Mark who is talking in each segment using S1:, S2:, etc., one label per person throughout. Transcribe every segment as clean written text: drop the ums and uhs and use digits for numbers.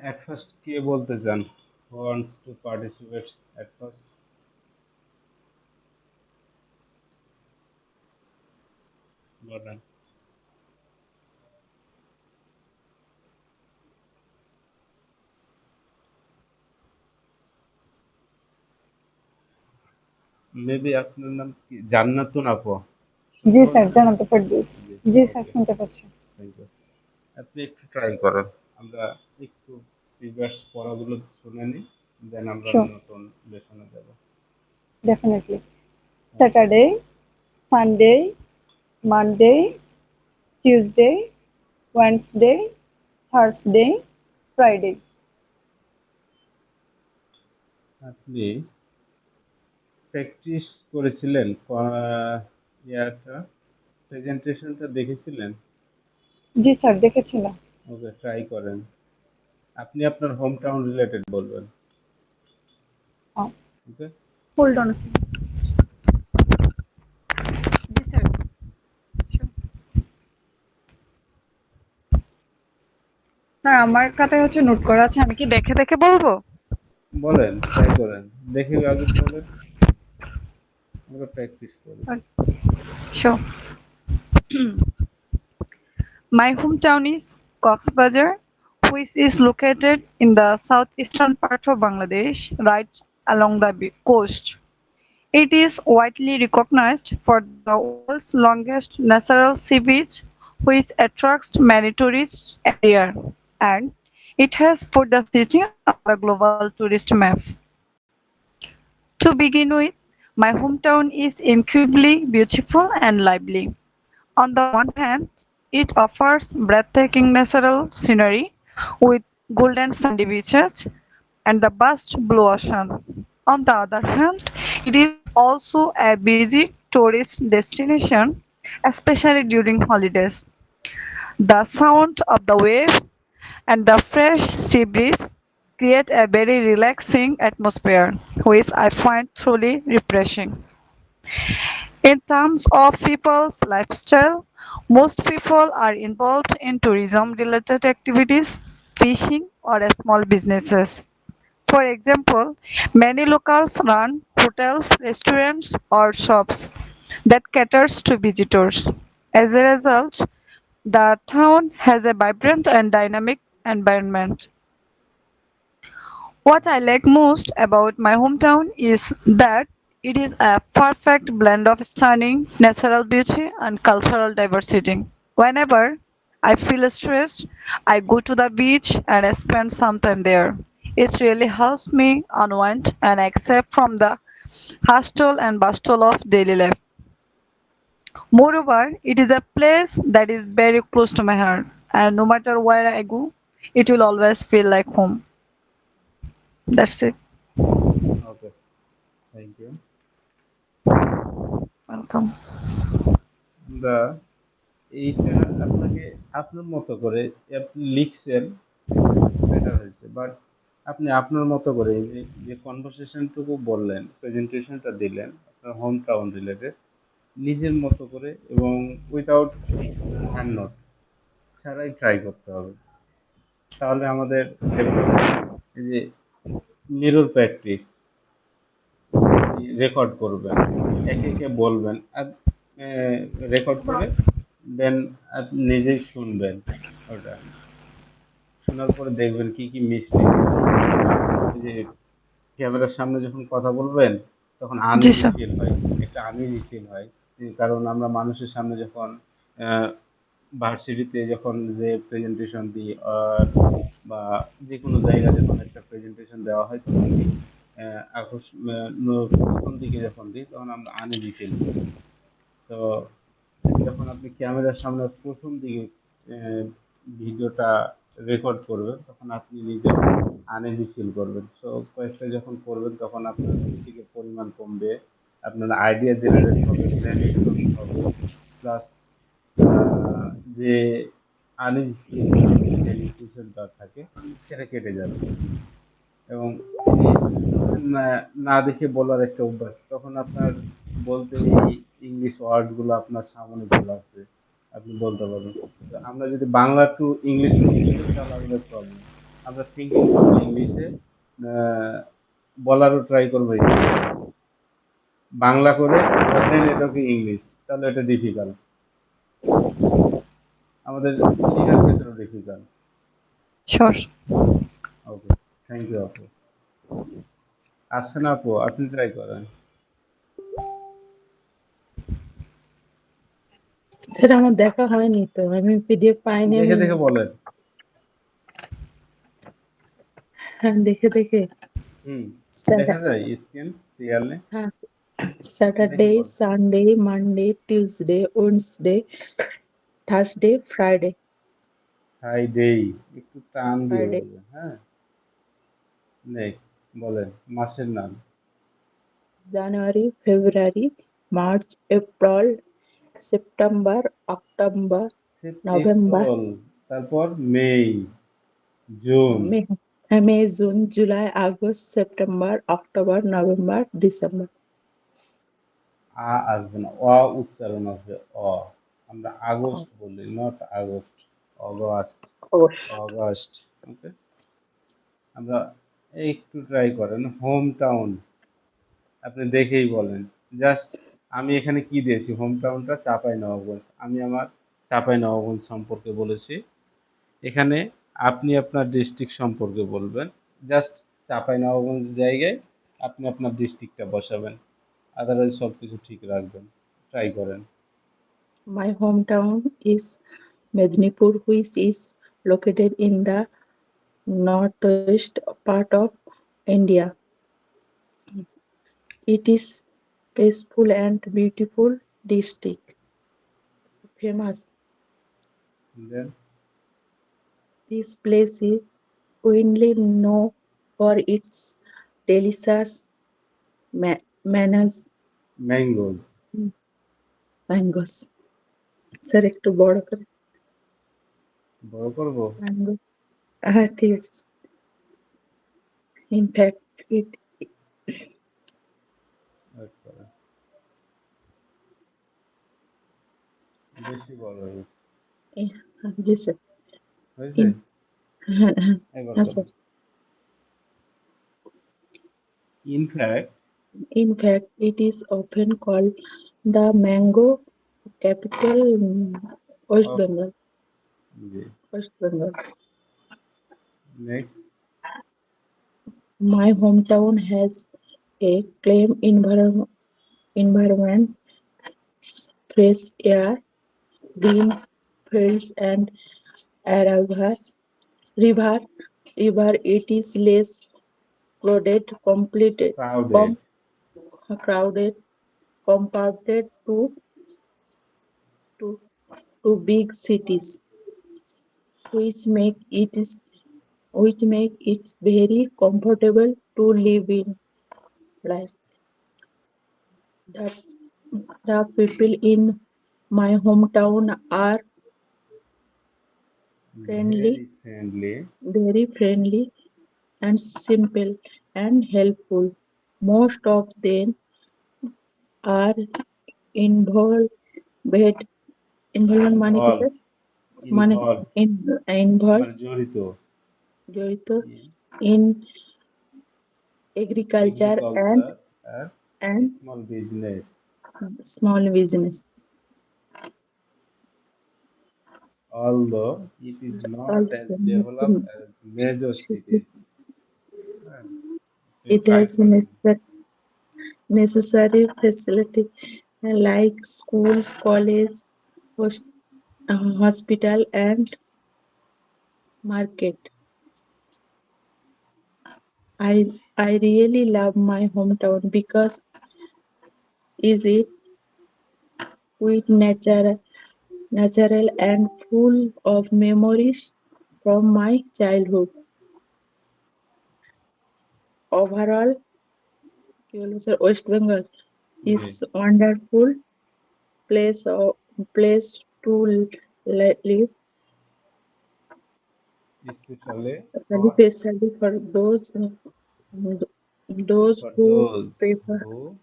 S1: At first কে বলতে চান? Who wants to participate at first? বলেন। মেবি আপনার নাম কি? জান্নাতুন আপু। শুনতে
S2: জি স্যার,
S1: পাচ্ছেন?
S2: জানাতে ফেরদৌস।
S1: জি,
S2: জি স্যার,
S1: ওকে।
S2: শুনতে পাচ্ছি।
S1: Thank you. আপনি একটু ট্রাই করেন। আমরা একটু প্রিভিয়াস পড়াগুলো শুনে নিই, দেন আমরা
S2: শিওর,
S1: নতুন লেসনে যাব।
S2: Definitely.
S1: Okay.
S2: Saturday, Sunday, Monday, Tuesday, Wednesday, Thursday, Friday.
S1: আপনি প্র্যাকটিস করেছিলেন ইয়াটা, প্রেজেন্টেশনটা দেখেছিলেন?
S2: জি স্যার, দেখেছিলাম।
S1: ওকে, ট্রাই করেন। আপনি আপনার হোম টাউন রিলেটেড বলবেন। Okay.
S2: Hold on. Ji sir. Sir, আমার খাতায় হচ্ছে নোট করা আছে, আমি কি দেখে দেখে বলবো?
S1: বলেন, ট্রাই করেন। দেখে আগে বলেন, আমরা প্র্যাকটিস করি।
S2: Sure. My hometown is Coxbazar, which is located in the southeastern part of Bangladesh, right along the coast. It is widely recognized for the world's longest natural sea beach, which attracts many tourists every year, and it has put the city on the global tourist map. To begin with, my hometown is incredibly beautiful and lively. On the one hand, it offers breathtaking natural scenery with golden sandy beaches and the vast blue ocean. On the other hand, it is also a busy tourist destination, especially during holidays. The sound of the waves and the fresh sea breeze create a very relaxing atmosphere, which I find truly refreshing. In terms of people's lifestyle, most people are involved in tourism related activities, fishing, or small businesses. For example, many locals run hotels, restaurants, or shops that caters to visitors. As a result, the town has a vibrant and dynamic environment. What I like most about my hometown is that it is a perfect blend of stunning natural beauty and cultural diversity. Whenever I feel stressed, I go to the beach and spend some time there. It really helps me unwind and escape from the hustle and bustle of daily life. Moreover, it is a place that is very close to my heart, and no matter where I go, it will always feel like home. That's it.
S1: Okay, thank you.
S2: Welcome.
S1: আমরা এইটা আপনাকে আপনার মতো করে আপনি লিখছেন, better হয়েছে, but আপনি আপনার মতো করে এই যে যে কনভারসেশনটুকু বললেন, প্রেজেন্টেশনটা দিলেন আপনার হোম টাউন রিলেটেড, নিজের মতো করে এবং উইদাউট হ্যান্ড নোট ছাড়াই ট্রাই করতে হবে, তাহলে আমাদের ডেভেলপ হবে। এই যে মিরর প্র্যাকটিস, আপনি রেকর্ড করবেন, একে একে বলবেন আর রেকর্ড করে দেন আপনি নিজেই শুনবেন। ওটা শোনার পরে দেখবেন কি কি মিস্টেক হয়। এই যে ক্যামেরার সামনে যখন কথা বলবেন তখন
S2: জি
S1: আনইজি
S2: স্যার।
S1: ফিল হয়, একটা আনইজি ফিল হয়। কারণ আমরা মানুষের সামনে যখন ভার্সিটিতে যখন যে প্রেজেন্টেশন দিই, বা যে কোনো জায়গায় যখন একটা প্রেজেন্টেশন দেওয়া হয় তখন কি প্রথম দিকে যখন দিই তখন আমরা আনইজি ফিল করি। তো যখন আপনি ক্যামেরার সামনে প্রথম দিকে ভিডিওটা রেকর্ড করবেন তখন আপনি নিজেও আনইজি ফিল করবেন। সো কয়েকটা যখন করবেন তখন আপনার মিস্টেকের পরিমাণ কমবে, আপনার আইডিয়া জেনারেট হবে, ব্রেন স্টর্মিং হবে, প্লাস যে আনইজি ফিলটা হেজিটেশনটা থাকে সেটা কেটে যাবে। এবং এই যে না না দেখে বলার একটা অভ্যাস, তখন আপনার বলতে এই ইংলিশ ওয়ার্ড গুলো আপনার সামনে চলে আসবে, আপনি বলতে পারবেন। তো আমরা যদি বাংলা টু ইংলিশ মিক্স করি তাহলে আমাদের প্রবলেম। আমরা থিঙ্কিং করবো ইংলিশে, বলারও ট্রাই করবো ইংলিশে, বাংলা করে দেন এটাকে ইংলিশ, তাহলে এটা ডিফিকাল্ট, আমাদের শেখার ক্ষেত্রেও difficult.
S2: Sure.
S1: Okay, thank you আপু। আচ্ছা না আপু, আপনি ট্রাই করেন।
S3: সেটা আমার দেখা হয়নি তো, আমি পিডিএফ পাইনি,
S1: দেখে
S3: আমি
S1: দেখে বলেন।
S3: হ্যাঁ দেখে দেখে
S1: হুম, দেখা
S3: স্যাটা-
S1: যায় স্ক্রিন ক্লিয়ারলি,
S3: হ্যাঁ
S1: দেখে
S3: স্যাটারডে,
S1: বল।
S3: Sunday, Monday, Tuesday, Wednesday, Thursday, Friday.
S1: Friday, একটু টান দিয়ে
S3: ফ্রাইডে,
S1: বলবেন, হ্যাঁ। নেক্সট বলেন, মাসের নাম।
S3: January, February, March, April, September, October, November,
S1: April, তারপর May, June.
S3: May, May, June, July, August, September, October, November, December.
S1: আসবে না, উচ্চারণ আসবে অ। আমরা আগস্ট বলি, নট আগস্ট, অগস্ট,
S3: অবশ্য
S1: অগস্ট। ওকে, আমরা একটু ট্রাই করেন, হোম টাউন, আপনি দেখেই বলেন। জাস্ট আমি এখানে কি দিয়েছি, হোম টাউনটা চাঁপাই নবাবগঞ্জ, আমি আমার চাঁপাই নবাবগঞ্জ সম্পর্কে বলেছি। এখানে আপনি আপনার ডিস্ট্রিক্ট সম্পর্কে বলবেন, জাস্ট চাঁপাই নবাবগঞ্জ জায়গায় আপনি আপনার ডিস্ট্রিক্টটা বসাবেন, আদারওয়াইজ সব কিছু ঠিক রাখবেন, ট্রাই করেন।
S3: my hometown is Mednipur, which is located in the northwest part of India. It is peaceful and beautiful district. Famous.
S1: Then
S3: This place is widely known for its delicious manners
S1: mangoes.
S3: mangoes. স্যার একটু বড় করে
S1: বড় করব।
S3: Mango. হ্যাঁ ঠিক আছে। In fact, it
S1: wait করেন, বেশি বড় হয়েছে।
S3: জি স্যার।
S1: হয়েছে,
S3: In হ্যাঁ হ্যাঁ
S1: এবার
S3: হ্যাঁ
S1: করেন।
S3: Sir.
S1: In fact,
S3: In fact, it is often called the mango capital West
S1: of,
S3: Bengal.
S1: G.
S3: West Bengal.
S1: Next,
S3: My hometown has a clean environment, fresh air, green fields, and a river. River. It is less crowded,
S1: crowded,
S3: crowded, compared to, to big cities, which make it very comfortable to live in. Right. The, the people in my hometown are
S1: very
S3: friendly,
S1: friendly,
S3: very friendly and simple and helpful. Most of them are involved involved মানে কি
S1: involve,
S3: sir? মানে
S1: involve
S3: involved
S1: মানে জড়িত,
S3: জড়িত in agriculture
S1: agriculture আর
S3: and
S1: small business.
S3: small business.
S1: Although it is not as
S3: Also,
S1: developed as major cities, হ্যাঁ, একটু
S3: it
S1: try
S3: has
S1: করেন।
S3: necessary facility like schools, college, hos- hospital, and market. I really love my hometown because is it with natural and full of memories from my childhood. Overall, sir, West Bengal
S1: G,
S3: is wonderful place to live,
S1: specially for,
S3: especially for those
S1: for
S3: who
S1: those
S3: prefer
S1: who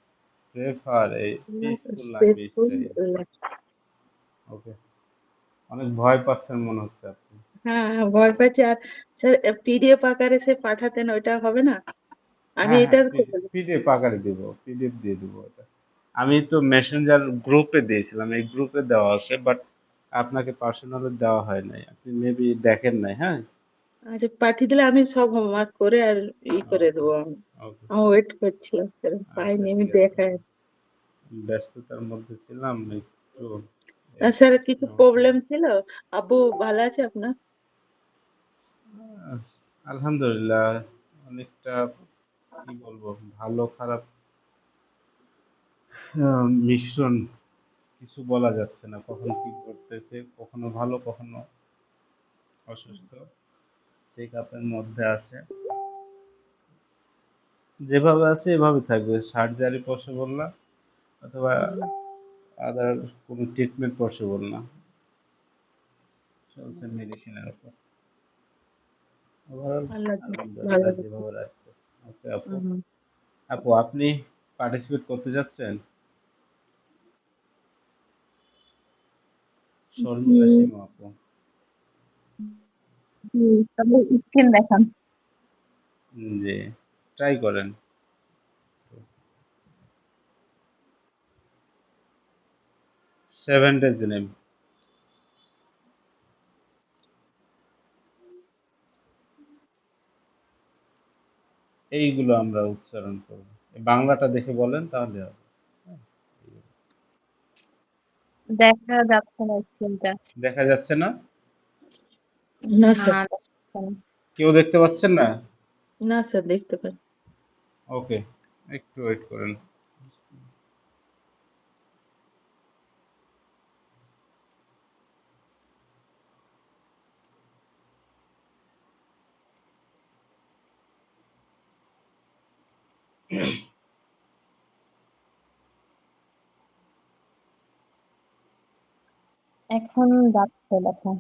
S1: prefer a peaceful
S3: peaceful
S1: lifestyle।
S3: life.
S1: ওকে, অনেক ভয় পাচ্ছেন মনে হচ্ছে আপনি।
S3: হ্যাঁ, হ্যাঁ, ভয় পাচ্ছি। আর স্যার পিডিএফ আকারে সে পাঠাতেন, ওইটা হবে না? আমি
S1: হ্যাঁ
S3: এটা
S1: হ্যাঁ,
S3: খুব বলি।
S1: পিডিএফ আকারে দিব, পিডিএফ দিয়ে দিব এটা। আমি তো মেসেঞ্জার গ্রুপে দিয়েছিলাম, এই গ্রুপে দেওয়া আছে, বাট আপনাকে পার্সোনালি দেওয়া হয় নাই, আপনি মেবি দেখেন নাই। হ্যাঁ,
S3: আচ্ছা, পাঠিয়ে দিলে আমি সব হোমওয়ার্ক করে আর করে
S1: ওকে
S3: দেবো আমি।
S1: ওকে,
S3: আমি ওয়েট করছিলাম স্যার,
S1: আচ্ছা
S3: পাইনি, আমি
S1: ঠিক আছে,
S3: দেখাই।
S1: ব্যস্ততার মধ্যে ছিলাম একটু,
S3: আর
S1: এই
S3: স্যার কিছু
S1: সমস্যা
S3: প্রবলেম
S1: নেই।
S3: ছিল? আব্বু ভালো আছে আপনার?
S1: আহ, আলহামদুলিল্লাহ, অনেকটা, কি বলবো, ভালো খারাপ মিশ্রণ, কিছু বলা যাচ্ছে না, কখন কি ঘটতেছে, কখনো ভালো কখনো অসুস্থ, চেক আপের মধ্যে আছে। যেভাবে আছে এভাবে থাকবে, সার্জারি পসিবল না, অথবা আদার কোনো ট্রিটমেন্ট পসিবল না, চলছে মেডিসিনের উপর। ওভারঅল
S3: আল্লাহ ভালো
S1: আলহামদুলিল্লাহ
S3: রাখুন।
S1: যেভাবে আছে। ওকে আপু,
S3: হুম।
S1: আপু আপনি পার্টিসিপেট করতে যাচ্ছেন? শর্মিলা
S2: হুম,
S1: সীমা আপু,
S2: তবে স্ক্রিন দেখান।
S1: জি, ট্রাই করেন। 7 days নেম, এইগুলো আমরা উচ্চারণ করব, বাংলাটা দেখে বলেন তাহলে হবে। হ্যাঁ,
S2: দেখা যাচ্ছে না স্ক্রিনটা।
S1: দেখা যাচ্ছে না?
S3: না
S2: না,
S3: স্যার,
S2: দেখা যাচ্ছে না।
S1: কেউ দেখতে পাচ্ছেন না?
S3: না স্যার, দেখতে পাই।
S1: ওকে, একটু ওয়েট করেন।
S2: এখন যাচ্ছে দেখা।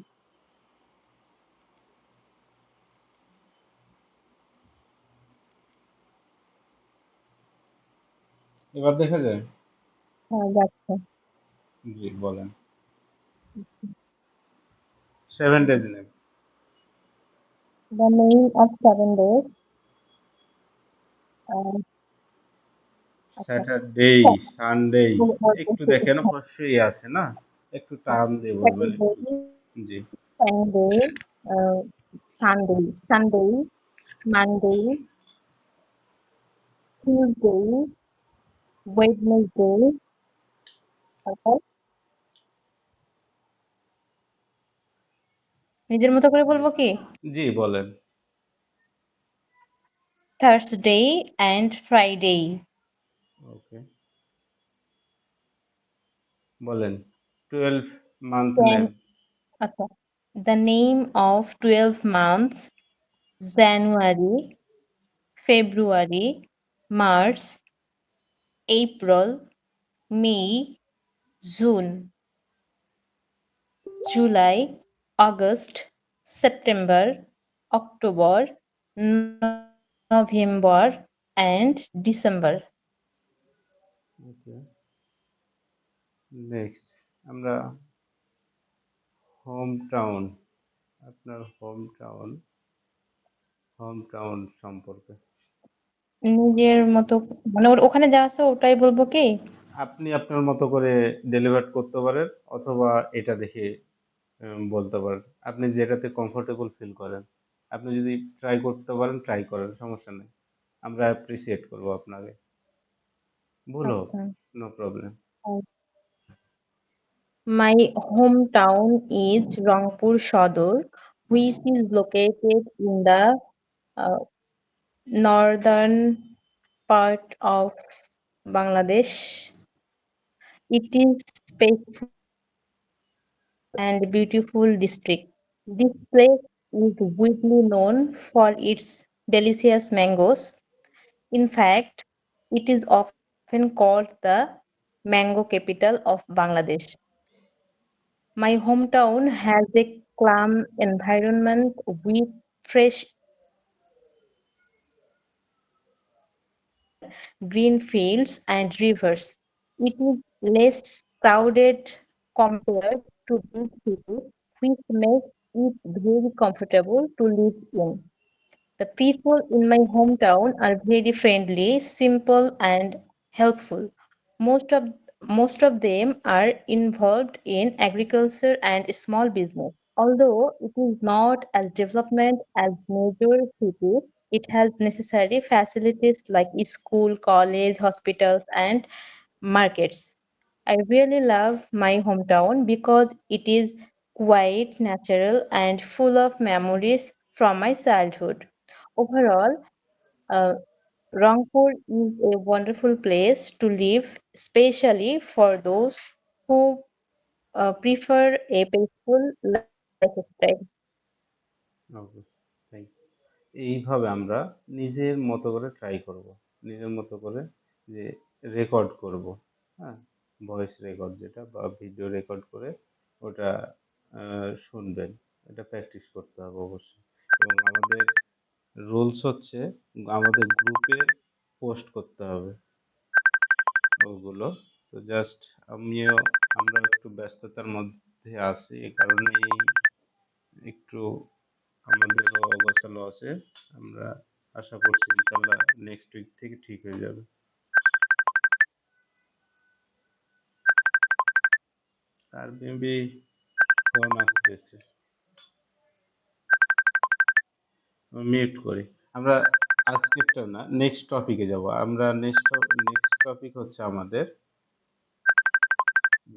S1: এবার দেখা যায়?
S2: হ্যাঁ, যাচ্ছে।
S1: জি বলেন। 7 days name,
S2: The name of 7 days. আহ, আচ্ছা।
S1: স্যাটারডে, সানডে, একটু দেখেন অবশ্যই আছে না, একটু টার্ম দিয়ে বলবেন একটু।
S2: Saturday,
S1: জি,
S2: Sunday, uh, Sunday, Monday, Tuesday, Wednesday, তারপর নিজের মতো করে
S1: জি
S2: বলবো কি?
S1: জি বলেন।
S2: Thursday and Friday.
S1: ওকে, বলেন। 12 month
S2: Then,
S1: নেম,
S2: আচ্ছা, the name of 12 months: January, February, March, April, May, June, July, August, September, October, November, and December.
S1: Okay, next আমরা হোম টাউন, আপনার হোম টাউন সম্পর্কে
S2: নিজের মতো, মানে ওখানে যা আছে ওটাই বলবো কি?
S1: আপনি আপনার মতো করে ডেলিভার করতে পারেন, অথবা এটা দেখে বলতে পারেন, আপনি যেটাতে কমফোর্টেবল ফিল করেন। আপনি যদি ট্রাই করতে পারেন, ট্রাই করেন, সমস্যা নেই, আমরা অ্যাপ্রিসিয়েট করবো আপনাকে, ভুল হোক,
S2: আচ্ছা।
S1: No problem.
S2: My hometown is Rangpur Sadar, which is located in the uh, northern part of Bangladesh. It is peaceful and beautiful district. This place is widely known for its delicious mangoes. In fact, it is often called the mango capital of Bangladesh. My hometown has a calm environment with fresh green fields and rivers. It is less crowded compared to big cities, which makes
S4: it very comfortable to live in. The people in my hometown are very friendly, simple, and helpful. Most of most of them are involved in agriculture and small business. Although it is not as development as major cities, it has necessary facilities like school, college, hospitals, and markets. I really love my hometown because it is quite natural and full of memories from my childhood. Overall, uh, Rangpur is a wonderful place to live, especially for those who prefer a peaceful lifestyle.
S1: Okay, thank you. এইভাবে আমরা নিজের মতো করে try করব, নিজের মতো করে যে রেকর্ড করব, হ্যাঁ, ভয়েস রেকর্ড যেটা বা ভিডিও রেকর্ড করে ওটা শুনবেন। এটা প্র্যাকটিস করতে হবে অবশ্যই। এবং আমাদের রুলস হচ্ছে আমাদের গ্রুপে পোস্ট করতে হবে ওগুলো। তো জাস্ট আমরা একটু ব্যস্ততার মধ্যে আছি, এ কারণেই একটু আমাদেরও অগোছালো আছে। আমরা আশা করছি ইনশাল্লাহ নেক্সট উইক থেকে ঠিক হয়ে যাবে। আর মেবি ফোন আসতেছে, মিউট করি। আমরা আজকেরটা না, নেক্সট টপিকে যাব। আমরা নেক্সট টপিক হচ্ছে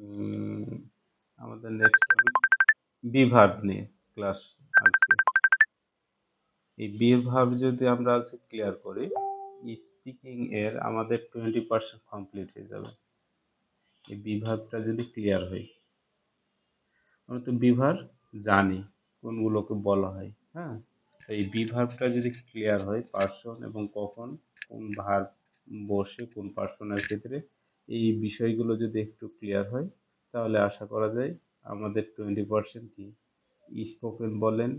S1: উম, আমাদের নেক্সট টপিক বি ভার্ব নিয়ে ক্লাস আজকে। এই বি ভার্ব যদি আমরা আজকে ক্লিয়ার করি, স্পিকিং এর আমাদের 20% কমপ্লিট হয়ে যাবে। এই বি ভার্বটা যদি ক্লিয়ার হয়, আমরা তো বি ভার্ব জানি কোনগুলোকে বলা হয়, হ্যাঁ। এই বি ভার্বটা যদি ক্লিয়ার হয়, পার্সন এবং কখন কোন ভার্ব বসে কোন পার্সনের ক্ষেত্রে, এই বিষয়গুলো যদি একটু ক্লিয়ার হয়, তাহলে আশা করা যায় আমাদের 20% কি স্পোকেন বলেন,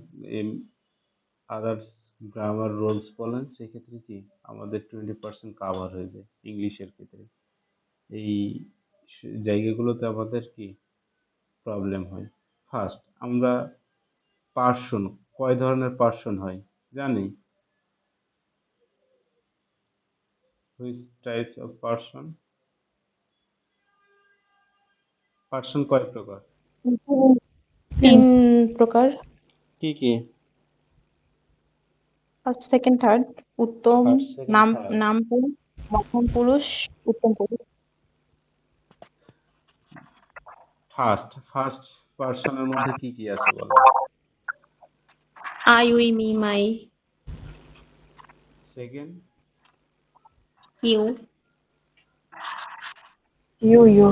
S1: আদার্স গ্রামার রুলস বলেন, সেক্ষেত্রে কি আমাদের 20% কাভার হয়ে যায় ইংলিশের ক্ষেত্রে। এই জায়গাগুলোতে আমাদের কি প্রবলেম হয়। ফার্স্ট, আমরা পার্সন, কয় ধরনের পার্সন হয় জানি? Which types of person? Person কয় প্রকার?
S4: তিন প্রকার,
S1: কি কি?
S4: First, second, third. উত্তম,
S1: ফার্স্ট, সেকেন্ড,
S4: নাম
S1: থার্ড।
S4: নাম পুরুষ, মধ্যম পুরুষ, উত্তম পুরুষ।
S1: ফার্স্ট পার্সনের মধ্যে কি কি আছে বলেন?
S4: I, we, me, my,
S1: second?
S4: You.
S2: You.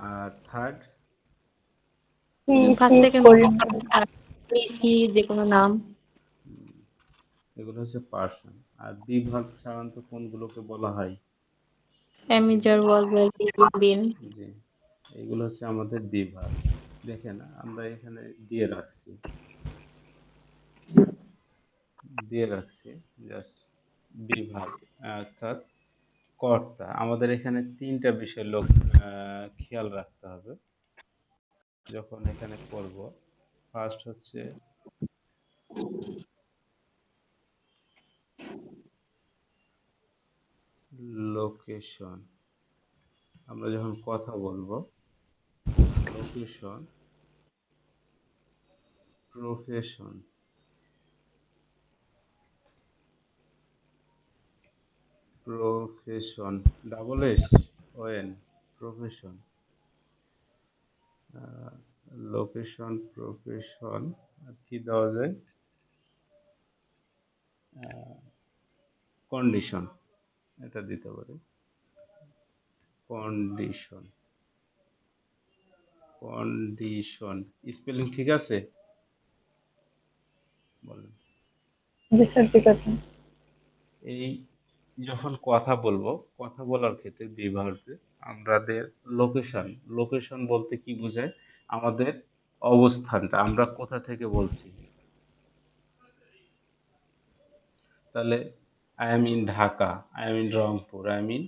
S1: আর third?
S2: He,
S4: first,
S2: she,
S4: second,
S2: Korean.
S4: যে কোনো নাম।
S1: এগুলো হচ্ছে পার্সন। আর বি ভার্ব সাধারণত কোনগুলোকে বলা হয়?
S4: অ্যামিজার, ওয়াজ, বিন।
S1: জি, এগুলো হচ্ছে আমাদের বি ভার্ব। দেখেন আমরা এখানে দিয়ে রাখছি জাস্ট বি ভার্ব, অর্থাৎ কর্তা। আমাদের এখানে তিনটা বিষয় খেয়াল রাখতে হবে যখন এখানে করব। ফার্স্ট হচ্ছে লোকেশন। আমরা যখন কথা বলবো, location, profession, profession, double S O N, profession, location, profession, আর কি দেওয়া যায়, কন্ডিশন, এটা দিতে পারি। কন্ডিশন, কন্ডিশন স্পেলিং ঠিক আছে বলেন?
S2: This is because
S1: এই যখন কথা বলবো, কথা বলার ক্ষেত্রে বিভাগে আমাদের লোকেশন, লোকেশন বলতে কি বোঝায়? আমাদের অবস্থানটা, আমরা কোথা থেকে বলছি। তাহলে I am in Dhaka, I am in Rangpur, I am in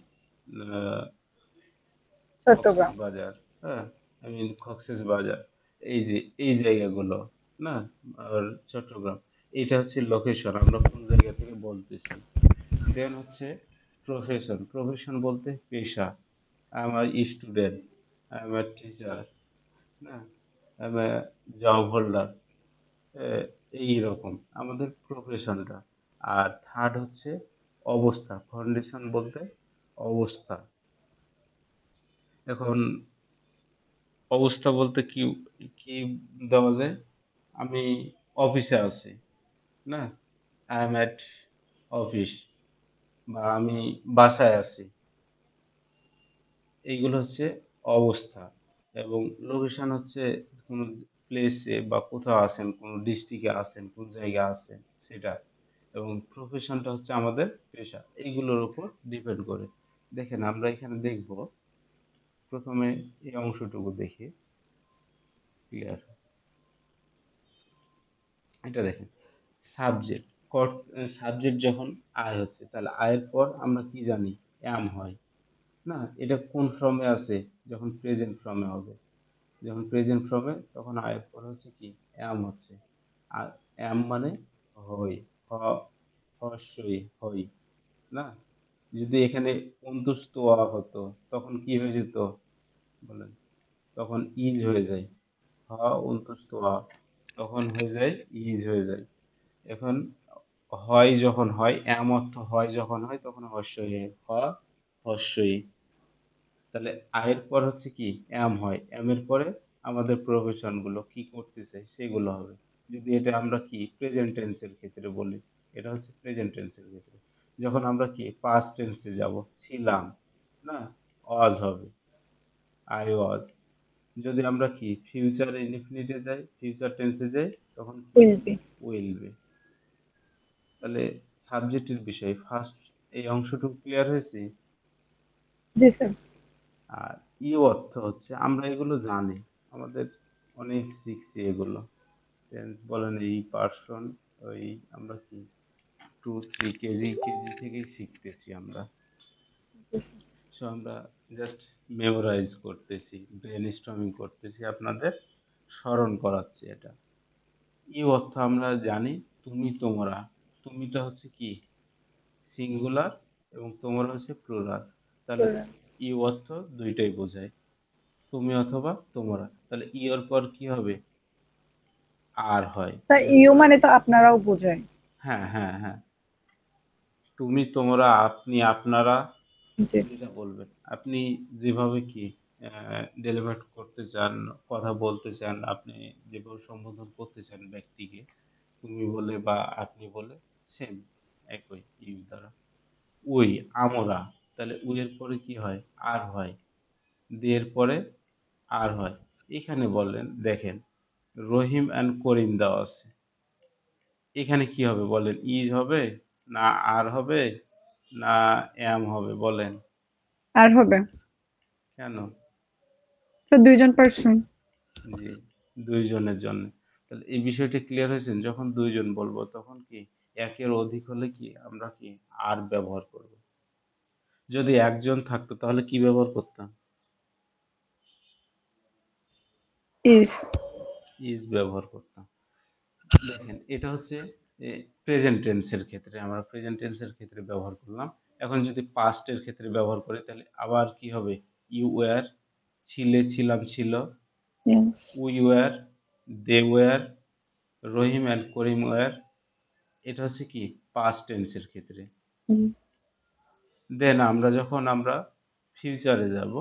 S2: Chattogram.
S1: Cox's Bazar, হ্যাঁ, আই মিন কক্সবাজার। এই যে এই জায়গাগুলো, না, আর চট্টগ্রাম, এটা হচ্ছে লোকেশন, আমরা কোন জায়গা থেকে বলতেছি। দেন হচ্ছে প্রফেশন, প্রফেশন বলতে পেশা, আমার স্টুডেন্ট, আমার টিচার, না, আমার জব হোল্ডার, এইরকম আমাদের প্রফেশনটা। আর থার্ড হচ্ছে অবস্থা, কন্ডিশন বলতে অবস্থা। এখন অবস্থা বলতে কি কি দেওয়া যায়? আমি অফিসে আছি, না, আই এম অ্যাট অফিস, বা আমি বাসায় আছি, এইগুলো হচ্ছে অবস্থা। এবং লোকেশন হচ্ছে কোনো প্লেসে বা কোথাও আছেন, কোনো ডিস্ট্রিক্টে আছেন, কোন জায়গায় আছেন সেটা। এবং প্রফেশনটা হচ্ছে আমাদের পেশা, এইগুলোর উপর ডিপেন্ড করে। দেখেন আমরা এখানে দেখব, প্রথমে এই অংশটুকু দেখি, ক্লিয়ার? এটা দেখেন, সাবজেক্ট, সাবজেক্ট যখন আয় হচ্ছে, তাহলে আয়ের পর আমরা কি জানি? অ্যাম হয়, না? এটা কোন ফর্মে আছে? যখন প্রেজেন্ট ফর্মে হবে, যখন প্রেজেন্ট ফর্মে, তখন আয়ের পর হচ্ছে কি? অ্যাম হচ্ছে। আর অ্যাম মানে হই, হস্যই হই, না? যদি এখানে অন্তুস্তোয়া হতো, তখন কি হয়ে যেত বলেন? তখন ইজ হয়ে যায়। হ অন্তুস্তোয়া, তখন হয়ে যায় ইজ হয়ে যায়। এখন হয় যখন হয়, এম অর্থ হয় যখন হয়, তখন হস্যই হয়, হস্যই। তাহলে আয়ের পর হচ্ছে কি? এম হয়, এম এর পরে আমাদের প্রফেশন গুলো কি করতেছে সেগুলো হবে। যদি এটা আমরা কি প্রেজেন্ট টেন্সের ক্ষেত্রে বলি, এটা হচ্ছে প্রেজেন্ট টেন্সের ক্ষেত্রে। যখন আমরা কি পাস্ট টেন্সে যাব, ছিলাম, না, ওয়াজ হবে, আই ওয়াজ। যদি আমরা কি ফিউচার ইনডিফিনিটে যাই, ফিউচার টেন্সে যাই, তখন কি?
S2: will be.
S1: Will be. তাহলে সাবজেক্টের বিষয় ফার্স্ট এই অংশটুকু ক্লিয়ার হয়েছে।
S2: জি স্যার।
S1: আর ইউ অর্থ হচ্ছে, আমরা এগুলো জানি, আমাদের অনেক শিখছি এগুলো, টেন্স বলেন, এই পার্সন, ওই আমরা কি 2-3 কেজি থেকেই শিখতেছি আমরা। সো আমরা জাস্ট মেমোরাইজ করতেছি, ব্রেন স্টর্মিং করতেছি, আপনাদের স্মরণ করাচ্ছি এটা। ইউ অর্থ আমরা জানি, তুমি তোমরা, তুমিটা হচ্ছে কি সিঙ্গুলার, এবং তোমরা হচ্ছে প্লুরাল। তাহলে ইউ অর্থ দুইটাই বোঝায়, তুমি অথবা তোমরা। তাহলে ইওর পর কি হবে? আর হয়।
S2: স্যার
S1: এর
S2: ইউ
S1: পরে
S2: মানে তো আপনারাও বোঝায়।
S1: হ্যাঁ, হ্যাঁ, হ্যাঁ, তুমি তোমরা আপনি আপনারা,
S2: জি।
S1: যেটা বলবেন আপনি, যেভাবে কি ডেলিভার করতে চান, কথা বলতে চান, আপনি যেভাবে সম্বোধন করতে চান ব্যক্তিকে, তুমি বলে বা আপনি বলে, সেম, একই ইউ দ্বারা। উই, আমরা, তাহলে উই এর পরে কি হয়? আর হয়। দে এর পরে আর হয়। এখানে বলেন, দেখেন, রহিম অ্যান্ড করিম দেওয়া আছে, এখানে কি হবে বলেন? ইজ হবে, না আর হবে, না অ্যাম হবে বলেন?
S2: আর হবে।
S1: কেন?
S2: স্যার দুইজন পার্সন।
S1: জি, দুইজনের জন্য। তাহলে এই বিষয়টি ক্লিয়ার হয়েছেন? যখন দুইজন বলবো তখন কি একের অধিক হলে কি আমরা কি আর ব্যবহার করব। যদি একজন থাকতো তাহলে কি ব্যবহার করতাম?
S2: ইজ।
S1: ইজ ব্যবহার করতাম। দেখেন এটা হচ্ছে প্রেজেন্ট টেন্সের ক্ষেত্রে, আমরা প্রেজেন্ট টেন্সের ক্ষেত্রে ব্যবহার করলাম। এখন যদি পাস্টের ক্ষেত্রে ব্যবহার করি, তাহলে আবার কি হবে? ইউ ওয়্যার, ছিলে ছিলাম ছিল,
S2: yes.
S1: We were, they were, Rahim and Karim were. এটা হচ্ছে কি পাস্ট টেন্সের ক্ষেত্রে।
S2: জি।
S1: দেন আমরা ফিউচারে যাব,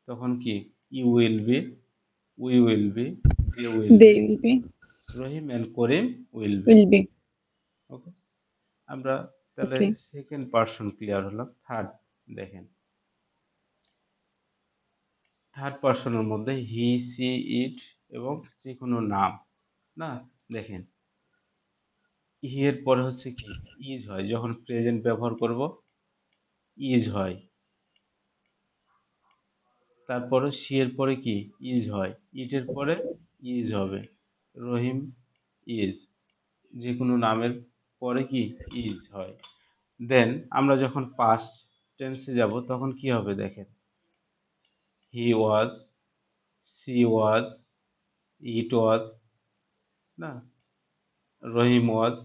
S1: তখন কি? You will be, we will be, they will
S2: they
S1: be,
S2: will be.
S1: Rahim and Karim will be.
S2: Will be.
S1: Okay, আমরা তাহলে
S2: ওকে।
S1: সেকেন্ড পার্সন ক্লিয়ার হলাম। থার্ড দেখেন, থার্ড পার্সনের মধ্যে হি, সি, ইট এবং যে কোনো নাম, না, দেখেন হি এর পরে হচ্ছে কি? ইজ হয়, যখন প্রেজেন্ট ব্যবহার করব ইজ হয়। তারপরে সি এর পরে কি? ইজ হয়। ইট এর পরে ইজ হবে। রহিম ইজ, যে কোনো নামের পরে কি? ইজ হয়। দেন আমরা যখন পাস্ট টেন্সে যাব, তখন কি হবে দেখেন, হি ওয়াজ, she was, ইট ওয়াজ, না, রহিম ওয়াজ।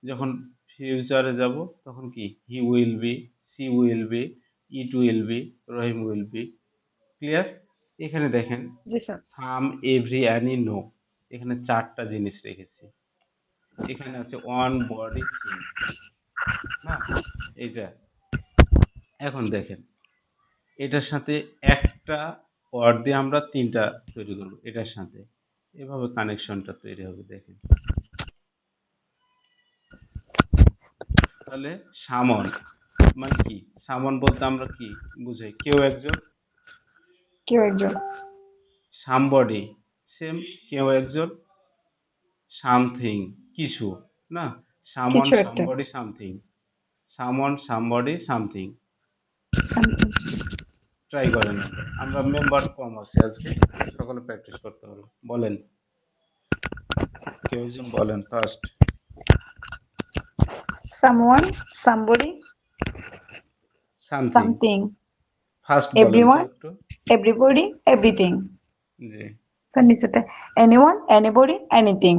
S1: যখন ফিউচারে যাব তখন কি, he will be, she will be, it will be, Rahim will be. Clear? এখানে দেখেন
S2: জি sir.
S1: Some, every, any, no, এখানে চারটা জিনিস রেখেছি। এখানে আছে ওয়ান বডি থিং, না, এটা। এখন দেখেন এটার সাথে একটা ওয়ার্ড দিয়ে আমরা তিনটা তৈরি করব এটার সাথে, এভাবে কানেকশনটা তৈরি হবে দেখেন। তাহলে সামন মানে কি, সামন বলতে আমরা কি বুঝাই, কেউ একজন।
S2: কেউ একজন।
S1: সামবডি সেম, কেউ একজন। সামথিং কিছু, না, সামন,
S2: কিছু একটা।
S1: সামবডি, সামথিং, সামন, সামবডি, সামথিং। ট্রাই করেন একবার, আমরা মেম্বার কম আছে আজকে, সকলে প্র্যাকটিস করতে হবে। বলেন, কেউ একজন বলেন first.
S2: Someone, somebody,
S1: something,
S2: something,
S1: first বলেন তো
S2: everyone,
S1: একটু।
S2: everybody, everything.
S1: জি,
S2: স্যার নিচেটা anyone, anybody, anything.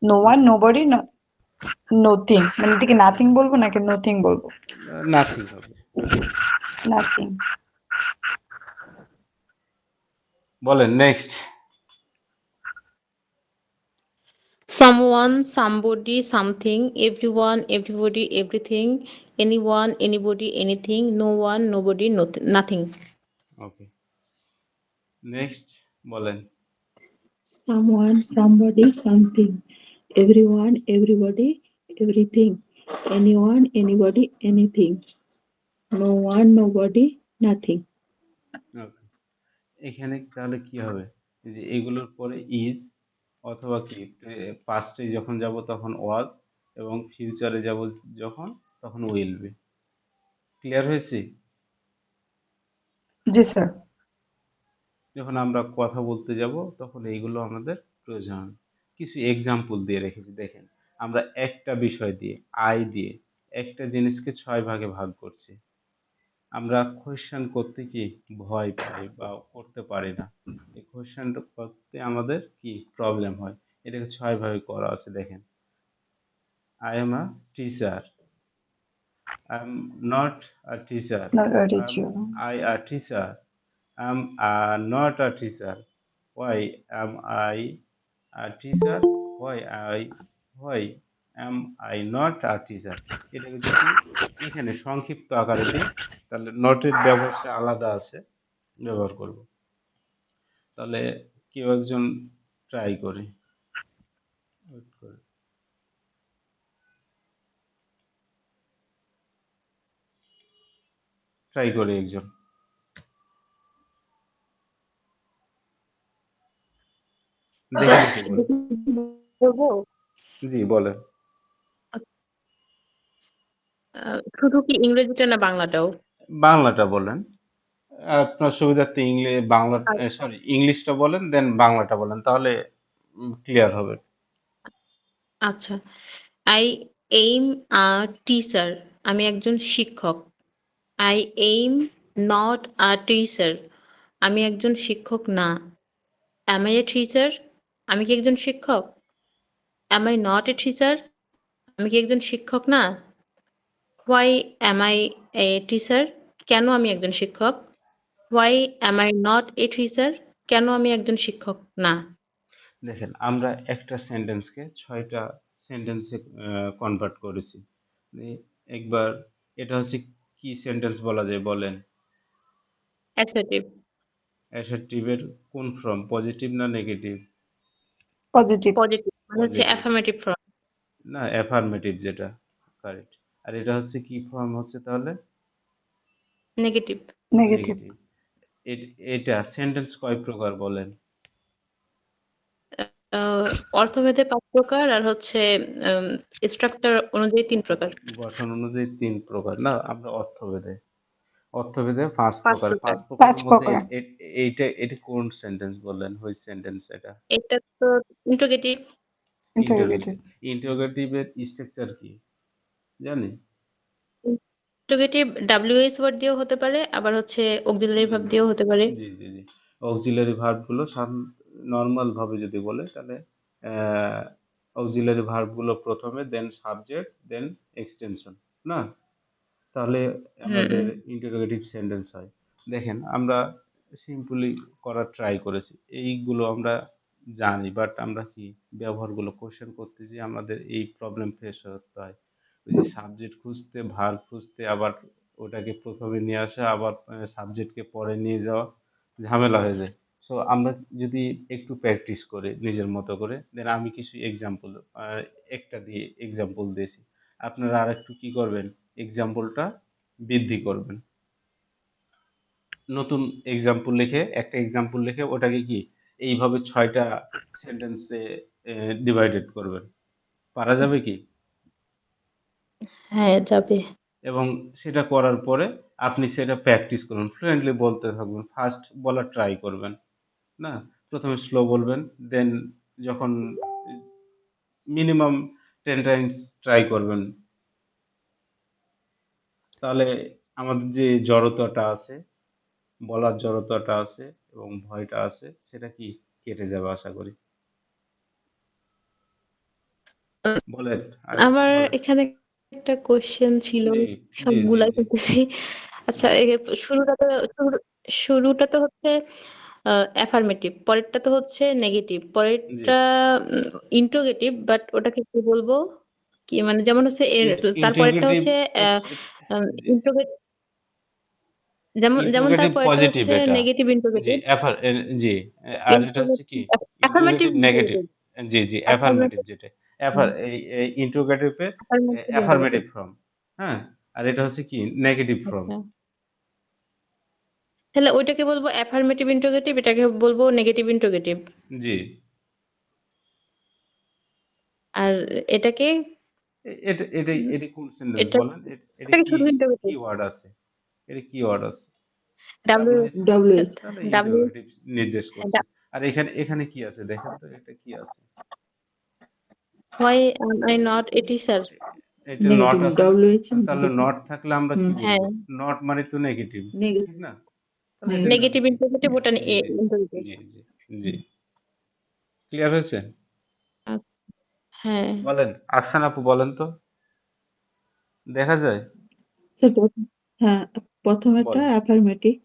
S2: No one, nobody, no, nothing. মানে এটাকে nothing বলবো নাকি nothing বলবো?
S1: নাথিং হবে।
S2: Nothing.
S1: বলেন next.
S4: Someone, somebody, something, everyone, everybody, everything, anyone, anybody, anything, no one, nobody, nothing.
S1: ওকে, নেক্সট বলেন।
S3: someone, somebody, something, everyone, everybody, everything, anyone, anybody, anything, no one, nobody, nothing.
S1: ওকে, এখানে তাহলে কি হবে, এই যে এগুলোর পরে ইজ অথবা কি, পাস্টে যখন যাব তখন ওয়াজ, এবং ফিউচারে যাব যখন তখন উইল বি। ক্লিয়ার হয়েছে?
S2: জি স্যার।
S1: যখন আমরা কথা বলতে যাব তখন এইগুলো আমাদের প্রয়োজন হবে। কিছু এক্সাম্পল দিয়ে রেখেছি দেখেন। আমরা একটা বিষয় দিয়ে, আই দিয়ে একটা জিনিসকে 6 ভাগে ভাগ করছি। আমরা কোয়েশ্চেন করতে কি ভয় পাই বা করতে পারি না, এই কোয়েশ্চেনটা করতে আমাদের কি প্রবলেম হয়। এটাকে 6 ভাগে করা আছে দেখেন। I am a teacher, I am not a teacher,
S2: Not ready
S1: I am
S2: to.
S1: I a teacher, I am not a teacher, why am I a teacher, why I why am I not a teacher। এটাকে যদি এখানে সংক্ষিপ্ত আকারে দিই তাহলে নটের ব্যবহারটা আলাদা আছে, ব্যবহার করব। তাহলে কেউ একজন ট্রাই করে, ওয়েট করে, ট্রাই করে একজন দেখে
S4: Just
S1: দেখে বলে।
S4: বলবো,
S1: জি বলেন।
S4: শুধু কি ইংরেজিটা না বাংলাটাও?
S1: বাংলাটা বলেন, আপনার সুবিধার্থে বাংলা, সরি ইংলিশটা বলেন, দেন বাংলাটা বলেন, তাহলে ক্লিয়ার হবে।
S4: আচ্ছা, আই এইম আ টিচার, আমি একজন শিক্ষক। I aim not a teacher, আমি একজন শিক্ষক না। অ্যাম আই এ টিচার, আমি কি একজন শিক্ষক? Am I not a teacher, আমি কি একজন শিক্ষক না? Why am I a teacher, কেন আমি একজন শিক্ষক? Why am I not a teacher, কেন আমি একজন শিক্ষক না?
S1: দেখেন আমরা একটা সেন্টেন্সকে 6টা সেন্টেন্সে কনভার্ট করেছি। একবার এটা হচ্ছে কি সেন্টেন্স বলা যায় বলেন।
S4: অ্যাসার্টিভ।
S1: অ্যাডজেক্টিভের কোন ফর্ম, পজিটিভ না নেগেটিভ?
S2: পজিটিভ।
S4: পজিটিভ মানে হচ্ছে
S1: পজিটিভ,
S4: অ্যাফার্মেটিভ ফর্ম।
S1: না অ্যাফার্মেটিভ যেটা, কারেক্ট। আর এটা হচ্ছে কি ফর্ম হচ্ছে তাহলে?
S4: নেগেটিভ।
S2: নেগেটিভ।
S1: নেগেটিভ। এটা সেন্টেন্স কয় প্রকার বলেন?
S4: অর্থভেদে ৫ প্রকার আর হচ্ছে স্ট্রাকচার অনুযায়ী ৩ প্রকার।
S1: গঠন অনুযায়ী 3 প্রকার, না আমরা অর্থভেদে, অর্থভেদে 5
S4: ৫
S1: প্রকার।
S4: প্রকার।
S2: 5
S1: 5 প্রকারের মধ্যে
S2: প্রকার।
S1: এইটা কোন সেন্টেন্স বললেন, হুইচ সেন্টেন্স এটা?
S4: এটা তো ইন্টারোগেটিভ।
S2: ইন্টারোগেটিভ।
S1: ইন্টারোগেটিভের স্ট্রাকচার কি জানি?
S4: ইন্টারোগেটিভ WH ওয়ার্ড দিয়েও হতে পারে, আবার হচ্ছে অক্সিলারি
S1: জি
S4: ভার্ব দিয়েও হতে পারে।
S1: জি জি জি, অক্সিলারি ভার্ব গুলো নর্মাল ভাবে যদি বলে তাহলে অক্সিলারি ভার্ব গুলো প্রথমে, দেন সাবজেক্ট, দেন এক্সটেনশন, না? তাহলে আমাদের
S4: হুম
S1: ইন্টারোগেটিভ সেন্টেন্স হয়। দেখেন আমরা সিম্পলি করার ট্রাই করেছি, এইগুলো আমরা জানি, বাট আমরা কি ব্যবহারগুলো কোশ্চেন করতে যে আমাদের এই প্রবলেম ফেস করতে হয়। ওই যে সাবজেক্ট খুঁজতে, ভার্ব খুঁজতে, আবার ওটাকে প্রথমে নিয়ে আসা, আবার সাবজেক্টকে পরে নিয়ে যাওয়া, ঝামেলা হয়ে যায়। সো আমরা যদি একটু প্র্যাকটিস করি নিজের মতো করে, দেন আমি কিছু এক্সাম্পল একটা দিয়ে এক্সাম্পল দিয়েছি, আপনারা আর একটু কি করবেন, এক্সাম্পলটা বৃদ্ধি করবেন। নতুন এক্সাম্পল লিখে, একটা এক্সাম্পল লিখে ওটাকে কি এইভাবে 6টা সেন্টেন্সে ডিভাইডেড করবেন। পারা যাবে কি?
S3: হ্যাঁ, যাবে।
S1: এবং সেটা করার পরে আপনি সেটা প্র্যাকটিস করুন, ফ্লুয়েন্টলি বলতে থাকবেন, ফার্স্ট বলার ট্রাই করবেন, না? প্রথমে স্লো বলবেন, দেন যখন মিনিমাম 10 টাইমস ট্রাই করবেন, তাহলে আমাদের যে জড়তাটা আছে, বলার জড়তাটা আছে এবং ভয়টা আছে, সেটা কি কেটে যাবে আশা করি।
S3: উম,
S1: বলেন, আর
S3: আমার
S1: বলেন।
S3: এখানে একটা কোশ্চেন ছিল,
S1: জি, জি, জি,
S3: সবগুলাই
S1: জি,
S3: করতেছি। আচ্ছা,
S1: জি,
S3: শুরুটা তো হচ্ছে অ্যাফার্মেটিভ, পরেরটা তো হচ্ছে নেগেটিভ,
S1: জি।
S3: পরেরটা ইন্ট্রোগেটিভ, বাট ওটাকে কি বলবো, কি মানে, যেমন হচ্ছে তারপরেরটা
S1: ইন্টিগ্রেটিভ,
S3: হচ্ছে
S1: জি,
S3: ইন্ট্রোগেট, যেমন যেমন
S1: ইন্টিগ্রেটিভ
S3: তারপরেরটা
S1: পজিটিভ
S3: হচ্ছে
S1: এটা।
S3: নেগেটিভ
S1: জি,
S3: ইন্ট্রোগেটিভ,
S1: জি, আর এটা হচ্ছে কি
S3: অ্যাফার্মেটিভ
S1: ইন্টিগ্রেটিভ নেগেটিভ।
S3: ইন্ট্রোগেটিভ,
S1: জি, জি, অ্যাফার্মেটিভ
S3: অ্যাফার্মেটিভ,
S1: যেটা। এই ইন্টিগ্রেটিভে
S3: অ্যাফার্মেটিভ
S1: অ্যাফার্মেটিভ
S3: ইন্ট্রোগেটিভ।
S1: ফর্ম, হ্যাঁ? আর এটা হচ্ছে কি নেগেটিভ ফর্ম।
S3: আচ্ছা, তাহলে ওইটাকে বলবো অ্যাফার্মেটিভ ইন্ট্রোগেটিভ, এটাকে বলবো নেগেটিভ ইন্ট্রোগেটিভ,
S1: জি।
S3: আর এটাকে,
S1: এটা এটাই
S3: উম,
S1: এটি কোন সেন্টেন্স
S3: এটা
S1: বলেন? এটা
S3: এটাকে
S1: কি
S3: শুধু
S1: কি
S3: ইন্ট্রোগেটিভ।
S1: ওয়ার্ড আছে? এটা কি ওয়ার্ড আছে?
S3: ডাব্লিউ
S1: ডাব্লিউএইচ ওয়ার্ড আছে,
S3: ডব্লিউএস
S1: তাহলে
S3: ডাব্লিউ
S1: ইন্টারোগেটিভ নির্দেশ করছে। আর এখানে এখানে কি আছে দেখেন তো, এটা কি আছে?
S3: Why am I not a teacher,
S1: এটা নট
S3: নেগেটিভ,
S1: আছে না?
S3: ডব্লিউএইচ
S1: তাহলে
S3: নেগেটিভ।
S1: নট থাকলে আমরা কি
S3: হুম, হ্যাঁ,
S1: বলবো? নট মানে তো নেগেটিভ,
S3: নেগেটিভ,
S1: ঠিক না? তাহলে এটার মানে
S3: নেগেটিভ
S1: কি?
S3: ইন্ট্রোগেটিভ, ওটা
S1: জি, জি,
S3: ইন্ট্রোগেটিভ।
S1: জি, জি, জি। ক্লিয়ার হয়েছে?
S3: হ্যাঁ,
S1: বলেন, আফসান আপু বলেন তো, দেখা যায়?
S3: স্যার, হ্যাঁ, প্রথমেরটা
S1: বলেন।
S3: অ্যাফার্মেটিভ।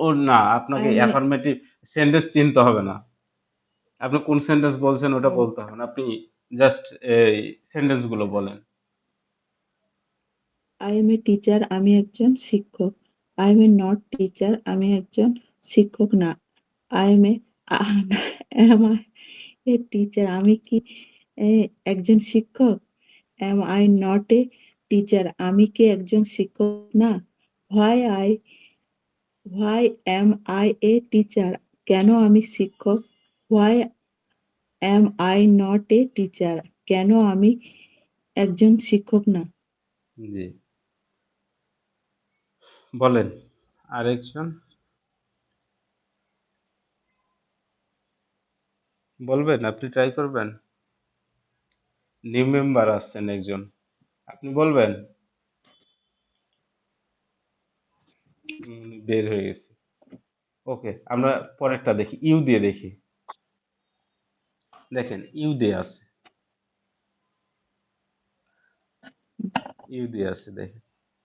S1: ও না, আপনাকে
S3: I am A,
S1: affirmative sentence চিনতে হবে না। আপনি কোন সেন্টেন্স বলছেন ওটা
S3: ও,
S1: বলতে হবে না। আপনি জাস্ট এই সেন্টেন্স গুলো বলেন।
S3: আই এম এ টিচার, আমি একজন শিক্ষক। I am a not teacher, আমি একজন শিক্ষক না। I am a, am I a teacher, আমি কি এ, একজন শিক্ষক? Am I not a teacher, আমি কি একজন শিক্ষক না? Why I why am I a teacher, কেন আমি শিক্ষক? Why am I not a teacher, কেন আমি একজন শিক্ষক না?
S1: জি, বলেন আরেকজন, বলবেন, আপনি ট্রাই করবেন। নিউ মেম্বার আসছেন একজন, আপনি বলবেন। বের হয়ে গেছে। ওকে, আমরা পরেরটা দেখি, ইউ দিয়ে দেখি। দেখেন ইউ দিয়ে আছে, ইউ দিয়ে আছে, দেখেন।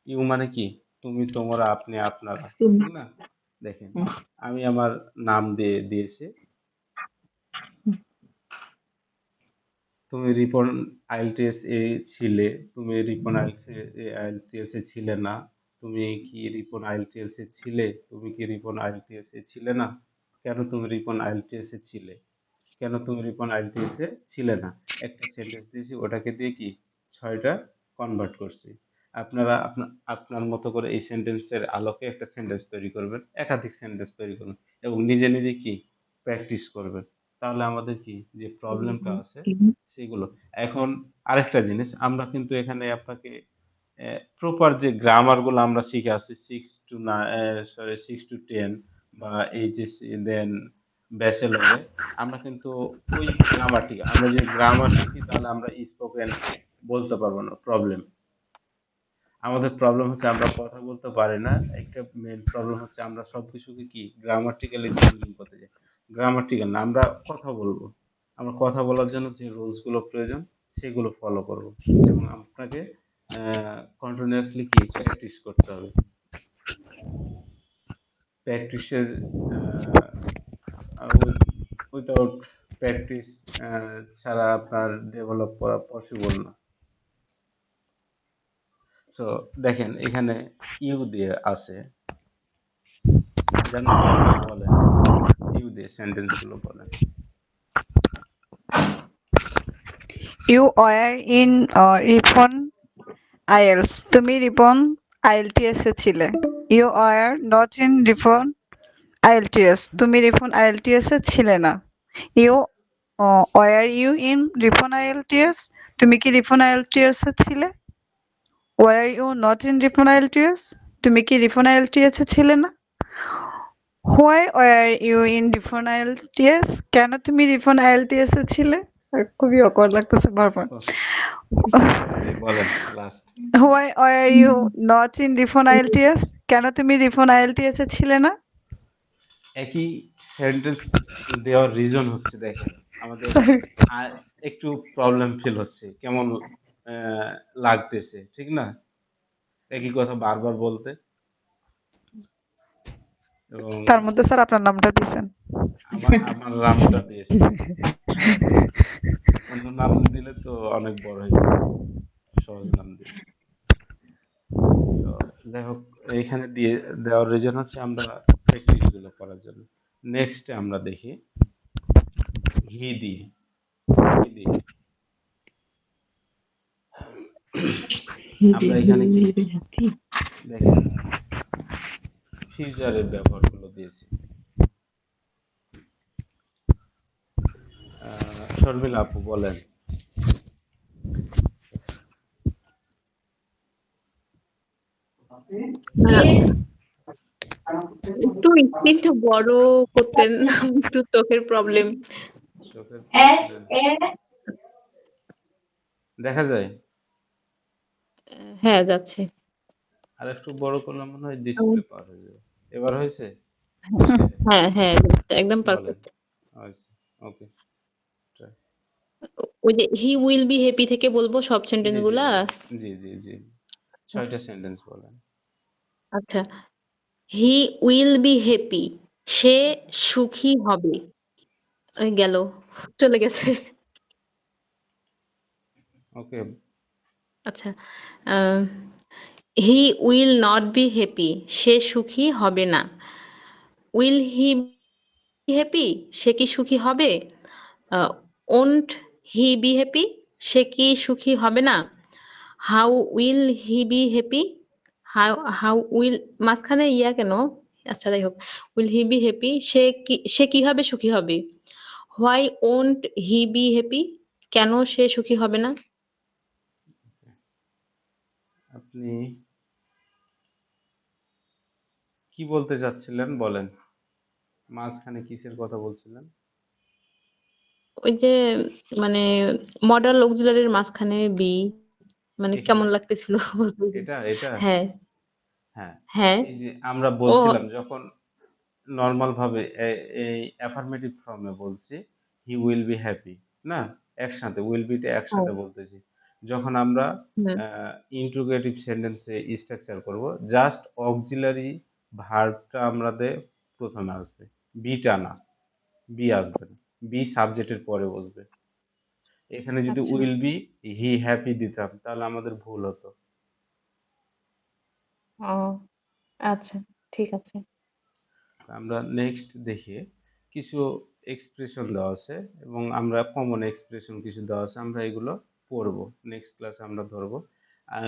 S1: ইউ মানে কি? তুমি, তোমরা, আপনি, আপনারা,
S3: তুমি,
S1: ঠিক না? দেখেন, আমি আমার নাম দিয়ে দিয়েছি। তুমি রিপন আইএলটিএস এ ছিলে, তুমি রিপন আইএলটিএস এ ছিলে না, তুমি কি রিপন আইএলটিএস এ ছিলে, তুমি কি রিপন আইএলটিএস এ ছিলে না, কেন তুমি রিপন আইএলটিএস এ ছিলে, কেন তুমি রিপন আইএলটিএস এ ছিলে না। একটা সেন্টেন্স দিয়েছি, ওটাকে দিয়ে কি 6টা কনভার্ট করছি। আপনারা আপনার মতো করে এই সেন্টেন্সের আলোকে একটা সেন্টেন্স তৈরি করবেন, একাধিক সেন্টেন্স তৈরি করবেন এবং নিজে নিজে কি প্র্যাকটিস করবেন। তাহলে আমাদের কি যে প্রবলেমটা আছে সেগুলো। এখন আরেকটা জিনিস, আমরা কিন্তু এখানে আপনাকে প্রপার যে গ্রামার গুলো আমরা শিখে আসছি 6 to 10 বা এইচএসসি, দেন ব্যাচেলরে, আমরা কিন্তু ওই গ্রামাটিক, আমরা যে গ্রামার শিখি তাহলে আমরা স্পোকেন বলতে পারবো না, প্রবলেম। আমাদের প্রবলেম হচ্ছে আমরা কথা বলতে পারি না। একটা মেইন প্রবলেম হচ্ছে আমরা সবকিছুকে কি গ্রামাটিক্যালি চেঞ্জিং করতে চাই। গ্রামাটিক্যাল না, আমরা কথা বলবো। আমরা কথা বলার জন্য যে রুলস গুলো প্রয়োজন সেগুলো ফলো করব, এবং আপনাকে কন্টিনিউয়াসলি কি প্র্যাকটিস করতে হবে। প্র্যাকটিসের উইথাউট প্র্যাকটিস ছাড়া আপনার ডেভেলপ করা পসিবল না। সো দেখেন এখানে ইউ দিয়ে আছে, জানেন তো? বলেন, ইউ দিয়ে সেন্টেন্স গুলো বলেন।
S2: You were in Ripon IELTS. তুমি রিপন আইএলটিএস এ ছিলে। You were not in Ripon IELTS. তুমি রিপন আইএলটিএস এ ছিলে না। You were you in Ripon IELTS. তুমি কি রিপন আইএলটিএস এ ছিলে? Were you not in Ripon IELTS. তুমি কি রিপন আইএলটিএস এ ছিলে না? Why were you in Ripon IELTS? কেন তুমি রিপন আইএলটিএস এ ছিলে? স্যার, খুবই অকওয়ার্ড লাগতেছে বারবার।
S1: বলেন last.
S2: Why were you not in Ripon IELTS? কেন তুমি রিপন আইএলটিএস এ ছিলে না?
S1: একই সেন্টেন্স দেওয়ার রিজন হচ্ছে, দেখেন আমাদের একটু প্রবলেম ফিল হচ্ছে, কেমন লাগতেছে, ঠিক না? একই কথা বারবার বলতে। এবং
S2: তার মধ্যে স্যার আপনার নামটা দিয়েছেন।
S1: আমার নামটা দিয়েছি, অন্য নাম দিলে তো অনেক বড় হয়ে যেত, সহজ নাম দিলে। তো যাই হোক, এইখানে দিয়ে দেওয়ার রিজন হচ্ছে আমরা প্র্যাকটিস গুলো করার জন্য। নেক্সট আমরা দেখি হি দিয়ে। হি দিয়ে আমরা এখানে কি দেখেন ফিউচারের ব্যবহারগুলো দিয়েছি। শর্মিলা আপু বলেন।
S3: একটু স্ক্রিনটা বড় করতেন, একটু চোখের প্রবলেম।
S1: চোখের প্রবলেম দেখা যায়?
S3: হ্যাঁ, যাচ্ছে।
S1: আর একটু বড় করলে মনে হয় ডিসপ্লে পার হয়ে যাবে। এবার হয়েছে?
S3: হ্যাঁ, হ্যাঁ, যাচ্ছে, একদম
S1: বলেন।
S3: পারফেক্ট।
S1: ওকে, ট্রাই।
S3: ওই যে হি উইল বি হ্যাপি থেকে বলবো সব সেন্টেন্স
S1: জি জি
S3: গুলা।
S1: জি জি জি জি 6টা সেন্টেন্স বলেন।
S3: আচ্ছা, হি উইল বি হ্যাপি, সে সুখী হবে। এই গেল, চলে গেছে।
S1: ওকে,
S3: আচ্ছা, he will not be happy, সে সুখী হবে না। উইল হি বি হ্যাপি, সে কি সুখী হবে? ওন্ট হি বি হ্যাপি, সে কি সুখী হবে না? How will he be happy, how how will মাঝখানে ইয়া কেন? আচ্ছা, যাই হোক। উইল হি বি হ্যাপি, সে কিভাবে সুখী হবে? Why won't he be happy, কেন সে সুখী হবে না?
S1: আপনি কি বলতে চাচ্ছিলেন বলেন, মাঝখানে কিসের কথা বলছিলেন?
S3: ওই যে মানে মডাল অক্সিলারির মাঝখানে বি, মানে কেমন
S1: এখানে
S3: লাগতেছিল বলতে।
S1: এটা এটা
S3: হ্যাঁ,
S1: হ্যাঁ,
S3: হ্যাঁ।
S1: এই যে আমরা
S3: ও
S1: বলছিলাম যখন নর্মাল ভাবে এই অ্যাফার্মেটিভ ফর্মে বলছি হি উইল বি হ্যাপি, না একসাথে উইল বিটা
S3: হ্যাঁ,
S1: একসাথে বলতেছি। যখন আমরা
S3: হুম,
S1: ইন্ট্রোগেটিভ সেন্টেন্সে স্ট্রাকচার করব, জাস্ট অক্সিলারি ভার্বটা আমাদের প্রথমে আসবে, বিটা না, বি আসবে না, বি সাবজেক্টের পরে বসবে। এখানে যদি
S3: আচ্ছা,
S1: উইল বি হি হ্যাপি দিতাম তাহলে আমাদের ভুল হতো।
S3: ও আচ্ছা, ঠিক আছে।
S1: আমরা নেক্সট দেখি, কিছু এক্সপ্রেশন দেওয়া আছে এবং আমরা কমন এক্সপ্রেশন কিছু দেওয়া আছে, আমরা এগুলো পড়বো, নেক্সট ক্লাসে আমরা ধরবো।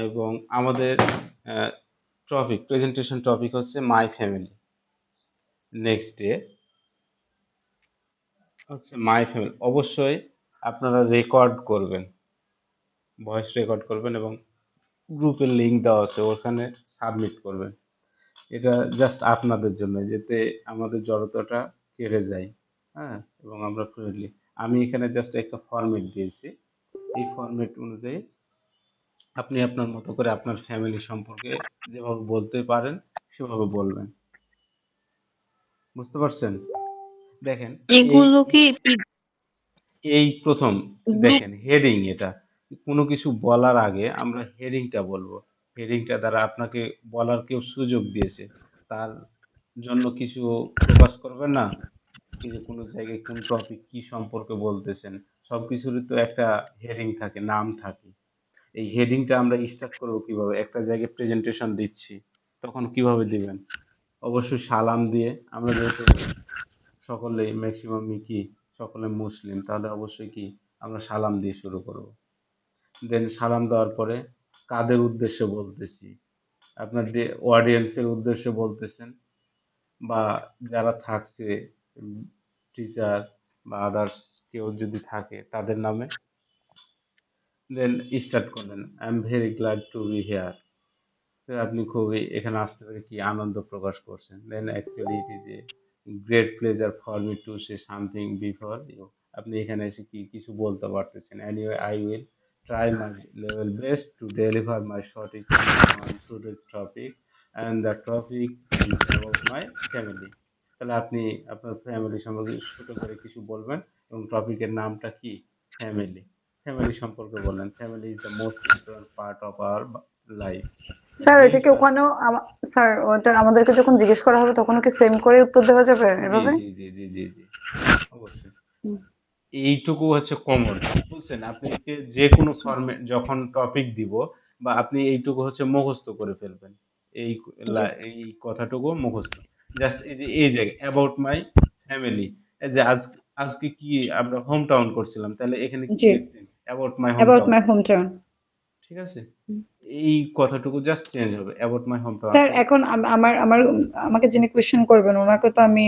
S1: এবং আমাদের টপিক, প্রেজেন্টেশন টপিক হচ্ছে মাই ফ্যামিলি। নেক্সট ডে হচ্ছে মাই ফ্যামিলি। অবশ্যই আপনারা রেকর্ড করবেন, ভয়েস রেকর্ড করবেন এবং গ্রুপের লিংক দেওয়া আছে ওখানে সাবমিট করবেন। এটা জাস্ট আপনাদের জন্য, যাতে আমাদের জড়তাটা কেটে যায়। হ্যাঁ, এবং আমরা ফ্লুয়েন্টলি, আমি এখানে জাস্ট একটা ফরম্যাট দিয়েছি, এই ফরম্যাট অনুযায়ী আপনি আপনার মতো করে আপনার ফ্যামিলি সম্পর্কে যেভাবে বলতে পারেন সেভাবে বলবেন। বুঝতে পারছেন? দেখেন এই
S4: এগুলো কি
S1: এই প্রথম
S4: গ্রুপ?
S1: দেখেন হেডিং এটা। কোনো কিছু বলার আগে আমরা হেডিংটা বলবো। হেডিংটা দ্বারা আপনাকে বলার কেউ সুযোগ দিয়েছে। তার জন্য কিছু প্রকাশ করবেন না? এই যে কোনো জায়গায় কোন টপিক কি সম্পর্কে বলতেছেন, সবকিছুরই তো একটা হেডিং থাকে, নাম থাকে। এই হেডিংটা আমরা স্টার্ট করবো কিভাবে? একটা জায়গায় প্রেজেন্টেশন দিচ্ছি, তখন কিভাবে দিবেন? অবশ্যই সালাম দিয়ে। আমরা যেহেতু সকলেই ম্যাক্সিমামই কি সকলে মুসলিম, তাহলে অবশ্যই কি আমরা সালাম দিয়ে শুরু করব। দেন সালাম দেওয়ার পরে কাদের উদ্দেশ্যে বলতেছি, আপনার যে অডিয়েন্সের উদ্দেশ্যে বলতেছেন বা যারা থাকছে, টিচার বা আদার্স কেউ যদি থাকে তাদের নামে। দেন স্টার্ট করলেন, I am very glad to be here. আপনি খুবই এখানে আসতে পেরে কি আনন্দ প্রকাশ করছেন। Then actually it is a great pleasure for me to say something before you. আপনি এখানে এসে কি কিছু বলতে পারতেছেন। Anyway I will try my level best to deliver my short speech on today's topic and the topic is about my family. তাহলে আপনি আপনার ফ্যামিলি সম্পর্কে ছোট করে কিছু বলবেন এবং টপিকের নামটা কি? ফ্যামিলি। ফ্যামিলি সম্পর্কে বললেন, family is the most important part of our life.
S2: Sir
S1: then
S2: এটা কি ওখানেও স্যার ওটা আমাদেরকে যখন জিজ্ঞেস করা হবে তখন কি সেম করে উত্তর দেওয়া যাবে
S1: জি,
S2: এভাবে?
S1: জি, জি, জি, জি, জি, অবশ্যই। এইটুকু হচ্ছে কমন, বুঝছেন? আপনাকে যে কোনো ফরম্যাট যখন টপিক দিব বা আপনি এইটুকু হচ্ছে মুখস্থ করে ফেলবেন। এই
S2: জি
S1: এই কথাটুকু মুখস্থ। জাস্ট এই যে এই জায়গায় অ্যাবাউট মাই ফ্যামিলি। এই যে আজকে কি আমরা হোম টাউন করছিলাম। তাহলে এখানে কি
S2: জি
S1: লিখতেন? About my home
S2: about
S1: town.
S2: My home town.
S1: ঠিক আছে? এই কথাটুকু জাস্ট চেঞ্জ হবে। About my home town.
S2: Sir এখন আমার আমার আমাকে যিনি কোয়েশ্চেন করবেন ওনাকে তো আমি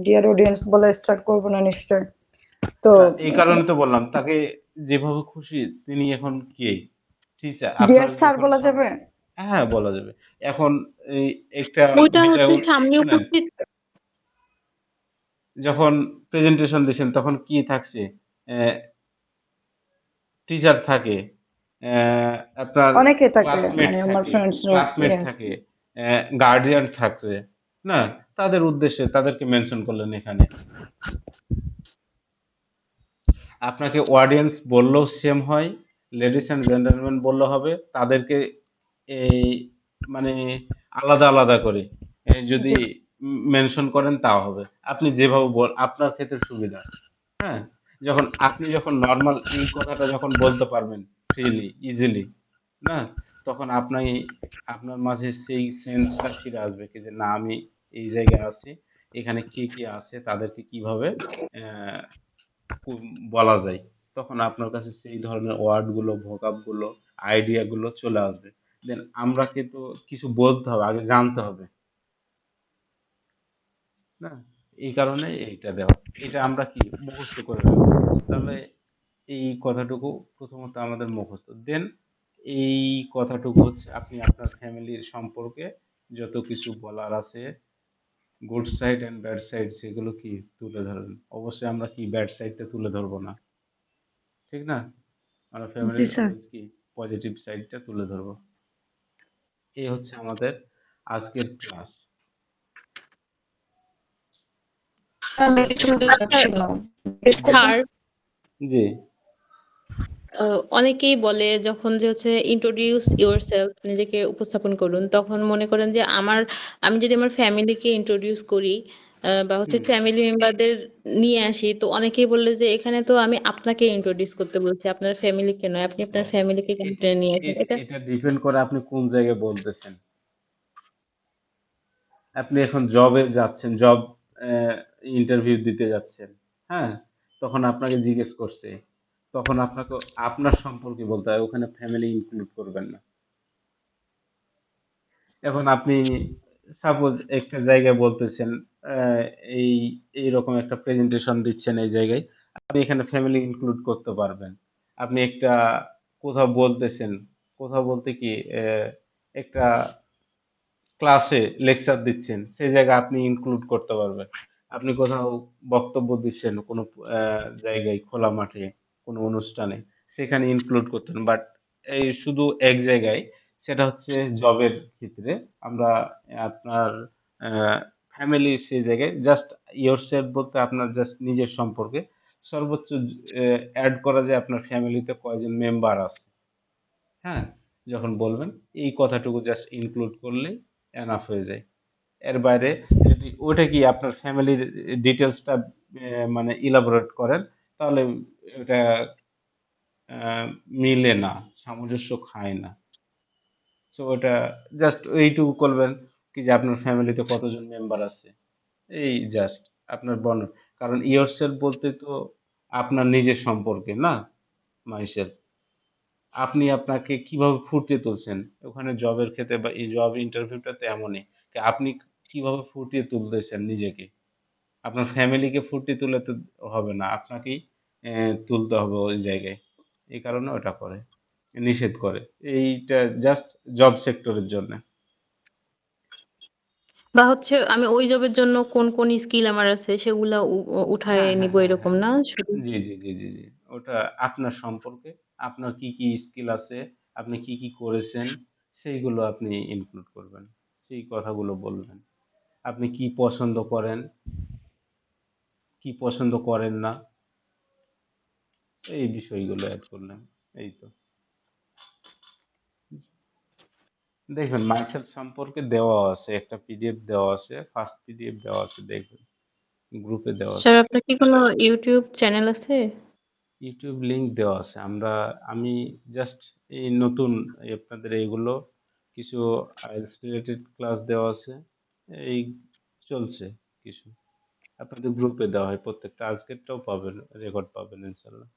S2: ডিয়ার অডিয়েন্স বলে স্টার্ট করবো না নিশ্চয়। তো
S1: এই কারণে তো বললাম তাকে যেভাবে খুশি তিনি এখন কি টিচার
S2: ডিয়ার
S1: আপনার
S2: স্যার
S1: যখন
S2: বলা যাবে?
S1: হ্যাঁ বলা যাবে। এখন এই একটা
S4: ওইটা
S1: বিদায়
S4: হচ্ছে সামনে
S1: শুনেন,
S4: উপস্থিত।
S1: যখন প্রেজেন্টেশন দিচ্ছেন তখন কি থাকছে? টিচার থাকে, আপনার
S2: অনেকে থাকে
S1: ক্লাসমেট
S2: মানে আমার
S1: থাকে,
S2: ফ্রেন্ডসরা।
S1: Classmate
S2: yes.
S1: থাকে, গার্ডিয়ান থাকছে, না? তাদের উদ্দেশ্যে তাদেরকে মেনশন করলেন এখানে। আপনাকে অডিয়েন্স বললেও সেম হয়, লেডিস অ্যান্ড জেন্টলম্যান বললে হবে। তাদেরকে এই মানে আলাদা আলাদা করে যদি
S2: জি
S1: মেনশন করেন তাও হবে। আপনি যেভাবে আপনার ক্ষেত্রে সুবিধা। হ্যাঁ, যখন নর্মাল এই কথাটা যখন বলতে পারবেন ফ্রিলি ইজিলি, না? তখন আপনার মাঝে সেই সেন্সটা ফিরে আসবে কি যে না আমি এই জায়গায় আছি, এখানে কে কে আছে তাদেরকে কিভাবে আহ, বলা যায়। তখন আপনার কাছে সেই ধরনের ওয়ার্ড গুলো ভোকাব গুলো আইডিয়া গুলো চলে আসবে। দেন আমরা কিন্তু কিছু বলতে হবে, আগে জানতে হবে, না? এই কারণে এইটা দেওয়া। এটা আমরা কি মুখস্থ করে রাখবো। তাহলে এই কথাটুকু প্রথমত আমাদের মুখস্থ। দেন এই কথাটুকু হচ্ছে আপনি আপনার ফ্যামিলির সম্পর্কে যত কিছু বলার আছে, good side and bad side সেগুলো কি তুলে ধরবেন। অবশ্যই আমরা কি ব্যাড সাইডটা তুলে ধরবো না, ঠিক না? আমরা
S2: জি
S1: ফ্যামিলির
S2: স্যার।
S1: অলওয়েজ কি পজিটিভ সাইডটা তুলে ধরবো। এই হচ্ছে আমাদের আজকের ক্লাস।
S2: আমি
S1: ওকে।
S2: কিছু জানছিলাম।
S4: স্যার,
S1: জি।
S4: অনেকেই বলে যখন যে হচ্ছে ইন্ট্রোডিউস ইয়োরসেলফ, নিজেকে উপস্থাপন করুন, তখন মনে করেন যে আমি যদি আমার ফ্যামিলিকে ইন্ট্রোডিউস করি বা হচ্ছে
S1: হুম।
S4: ফ্যামিলি মেম্বারদের নিয়ে আসি, তো অনেকেই বললে যে এখানে তো আমি আপনাকে ইন্ট্রোডিউস করতে বলছি, আপনার ফ্যামিলিকে নয়, আপনি
S1: ও,
S4: আপনার ফ্যামিলিকে কেন টেনে নিয়ে আসেন এটা?
S1: এটা ডিপেন্ড করে আপনি কোন জায়গায় বলতেছেন। আপনি এখন জবে যাচ্ছেন, জব ইন্টারভিউ দিতে যাচ্ছেন, হ্যাঁ? তখন আপনাকে জিজ্ঞেস করছে, তখন আপনাকে আপনার সম্পর্কে বলতে হয়, ওখানে ফ্যামিলি ইনক্লুড করবেন না। এখন আপনি সাপোজ একটা জায়গায় বলতেছেন, আহ, এই এইরকম একটা প্রেজেন্টেশন দিচ্ছেন এই জায়গায়, আপনি এখানে ফ্যামিলি ইনক্লুড করতে পারবেন। আপনি একটা কোথাও বলতেছেন, কোথাও বলতে কি একটা ক্লাসে লেকচার দিচ্ছেন, সেই জায়গায় আপনি ইনক্লুড করতে পারবেন। আপনি কোথাও বক্তব্য দিচ্ছেন কোনো জায়গায় খোলা মাঠে কোনো অনুষ্ঠানে, সেখানে ইনক্লুড করতেন। বাট এই শুধু এক জায়গায়, সেটা হচ্ছে জবের ক্ষেত্রে আমরা আপনার ফ্যামিলি সেই জায়গায় জাস্ট ইয়োরসেলফ বলতে আপনার জাস্ট নিজের সম্পর্কে সর্বোচ্চ অ্যাড করা যায় আপনার ফ্যামিলিতে কয়জন মেম্বার আছে, হ্যাঁ? যখন বলবেন এই কথাটুকু জাস্ট ইনক্লুড করলেই এনাফ হয়ে যায়। এর বাইরে যদি ওটা কি আপনার ফ্যামিলির ডিটেইলসটা মানে ইলাবোরেট করেন তাহলে এটা মিলে না, সামঞ্জস্য খায় না। সো ওটা জাস্ট এইটুকু করবেন কি যে আপনার ফ্যামিলিতে কতজন মেম্বার আছে, এই জাস্ট আপনার কারণ ইয়োরসেলফ বলতে তো আপনার নিজের সম্পর্কে না, মাইসেলফ। আপনি আপনাকে কিভাবে ফুটিয়ে তুলছেন ওখানে জবের ক্ষেত্রে বা এই জব ইন্টারভিউটাতে এমনই যে আপনি কিভাবে ফুটিয়ে তুলতেছেন নিজেকে, আপনার ফ্যামিলিকে ফুটিয়ে তুলে তো হবে না, আপনাকেই তুলতে হবে ওই জায়গায়। এই কারণে ওটা করে, নিষেধ করে। এইটা জাস্ট জব সেক্টরের জন্য।
S4: বা হচ্ছে আমি ওই জবের জন্য কোন কোন স্কিল আমার আছে সেগুলা উঠায়
S1: হ্যাঁ, হ্যাঁ,
S4: নিব
S1: হ্যাঁ,
S4: এরকম
S1: হ্যাঁ।
S4: না শুধু?
S1: জি, জি, জি, জি, জি। ওটা আপনার সম্পর্কে, আপনার কি, কি স্কিল আছে, আপনি কি, কি করেছেন, সেইগুলো আপনি ইনক্লুড করবেন। সেই কথাগুলো বলবেন। আপনি কি পছন্দ করেন, কি পছন্দ করেন না, এই বিষয়গুলো এড করলেন। এই তো। দেখবেন মাইসেল সম্পর্কে দেওয়া আছে, একটা পিডিএফ দেওয়া আছে, ফার্স্ট পিডিএফ দেওয়া আছে দেখবেন। গ্রুপে দেওয়া
S4: স্যার
S1: আছে।
S4: আপনার কি কোনো ইউটিউব চ্যানেল আছে?
S1: ইউটিউব লিংক দেওয়া আছে। আমি জাস্ট এই নতুন আপনাদের এইগুলো কিছু আইএলটিএস রিলেটেড ক্লাস দেওয়া আছে। এই চলছে কিছু। আপনাদের গ্রুপে দেওয়া হয় প্রত্যেকটা। আজকেরটাও পাবেন, রেকর্ড পাবেন ইনশাল্লাহ।